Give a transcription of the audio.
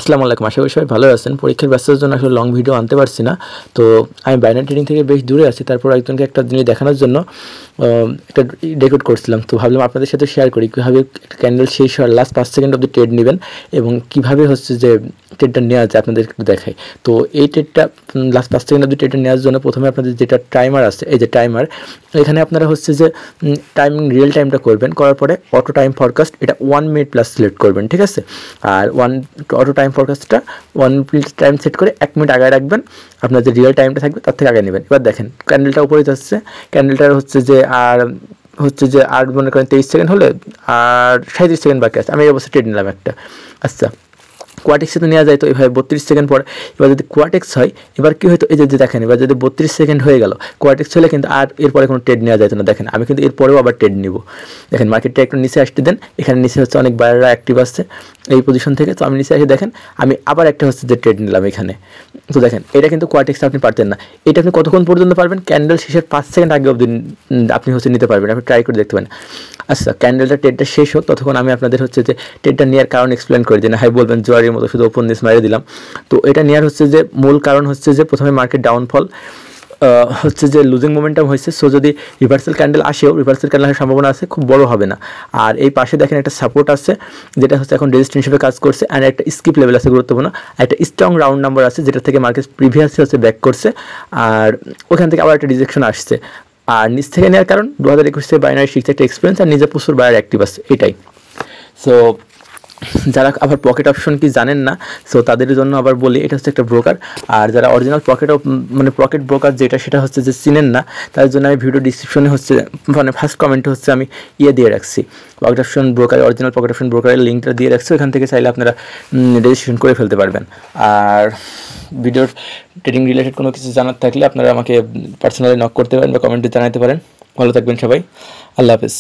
আসসালামু আলাইকুম। আশা করি সবাই ভালো আছেন। পরীক্ষার ব্যস্ততার জন্য আসলে লং ভিডিও আনতে পারছি না। তো আমি বাইনারি ট্রেডিং থেকে বেশ দূরে আছি। তারপর একজনকে একটা জিনিস দেখানোর জন্য একটা রেকর্ড করছিলাম। তো ভাবলাম আপনাদের সাথে শেয়ার করি কীভাবে একটা ক্যান্ডেল শেষ হওয়ার লাস্ট 5 সেকেন্ড অবধি ট্রেড নেবেন এবং কীভাবে হচ্ছে যে ট্রেডটা নেওয়া যায় আপনাদের একটু দেখাই। তো এই ট্রেডটা লাস্ট 5 সেকেন্ড অবধি ট্রেডটা নেওয়ার জন্য প্রথমে আপনাদের যেটা টাইমার আছে, এই যে টাইমার, এখানে আপনারা হচ্ছে যে টাইমিং রিয়েল টাইমটা করবেন। করার পরে অটো টাইম ফরকাস্ট এটা 1 মিনিট প্লাস সিলেক্ট করবেন, ঠিক আছে। আর অটো টাইম ফরকাস্টটা 1 মিনিট টাইম সেট করে 1 মিনিট আগে রাখবেন। আপনার যে রিয়েল টাইমটা থাকবে তার থেকে আগে নেবেন। এবার দেখেন ক্যান্ডেলটা উপরে যাচ্ছে, ক্যান্ডেলটার হচ্ছে যে আর মনে করেন 23 সেকেন্ড হলে আর 37 সেকেন্ড বাকি আছে। আমি এই অবস্থায় ট্রেড নিলাম একটা। আচ্ছা, কোয়াটেক্সে তো নেওয়া যায়, তো এভাবে 32 সেকেন্ড পর এবার যদি কোয়াটেক্স হয়, এবার কী হয়তো এই যে দেখেন, এবার যদি 32 সেকেন্ড হয়ে গেল কোয়াটেক্স হলে কিন্তু আর এরপরে কোনো ট্রেড নেওয়া যেত না। দেখেন আমি কিন্তু এরপরেও আবার ট্রেড নিব। দেখেন মার্কেটটা একটু নিচে আসতে দেন, এখানে নিচে হচ্ছে অনেক বায়াররা অ্যাক্টিভ আসছে এই পজিশন থেকে। তো আমি নিচে এসে দেখেন আমি আবার একটা হচ্ছে যে ট্রেড নিলাম এখানে। তো দেখেন এটা কিন্তু কোয়াটেক্স আপনি পারতেন না। এটা আপনি কতক্ষণ পর্যন্ত পারবেন? ক্যান্ডেল শেষের 5 সেকেন্ড আগে অবধি আপনি হচ্ছে নিতে পারবেন। আপনি ট্রাই করে দেখতে পারেন। আচ্ছা, ক্যান্ডেলটা ট্রেডটা শেষ হোক, ততক্ষণ আমি আপনাদের হচ্ছে যে ট্রেডটা নেওয়ার কারণ এক্সপ্লেন করে দিই। না হয় বলবেন জোয়ারের মতো শুধু ওপেন দিস মারিয়ে দিলাম। তো এটা নেওয়ার হচ্ছে যে মূল কারণ হচ্ছে যে প্রথমে মার্কেট ডাউনফল হচ্ছে যে লুজিং মোমেন্টাম হয়েছে। সো যদি রিভার্সাল ক্যান্ডেল আসেও, রিভার্সাল ক্যান্ডেল আসার সম্ভাবনা আছে, খুব বড় হবে না। আর এই পাশে দেখেন একটা সাপোর্ট আছে যেটা হচ্ছে এখন রেজিস্ট্যান্স হিসেবে কাজ করছে। অ্যান্ড একটা স্কিপ লেভেল আছে গুরুত্বপূর্ণ, একটা স্ট্রং রাউন্ড নাম্বার আছে যেটা থেকে মার্কেট প্রিভিয়াসলি হচ্ছে ব্যাক করছে, আর ওখান থেকে আবার একটা রিজেকশন আসছে। আর নিচ থেকে নেওয়ার কারণ 2021 থেকে বাইনারি শিখছে একটা এক্সপিরিয়েন্স, আর নিজে প্রচুর বায়ার অ্যাক্টিভ আছে, এটাই। সো যারা আবার পকেট অপশন কি জানেন না, সো তাদের জন্য আবার বলি এটা হচ্ছে একটা ব্রোকার। আর যারা অরিজিনাল পকেট ব্রোকার যেটা, সেটা হচ্ছে যে চিনেন না, তার জন্য আমি ভিডিও ডিসক্রিপশনে হচ্ছে ফার্স্ট কমেন্টে হচ্ছে আমি দিয়ে রাখছি pocket option broker, original pocket option ব্রোকারের লিঙ্কটা দিয়ে রাখছি। ওখান থেকে চাইলে আপনারা রেজিস্ট্রেশন করে ফেলতে পারবেন। আর ভিডিওর ট্রেডিং রিলেটেড কোনো কিছু জানার থাকলে আপনারা আমাকে পার্সোনালি নক করতে পারেন বা কমেন্টে জানাতে পারেন। ভালো থাকবেন সবাই, আল্লাহ হাফেজ।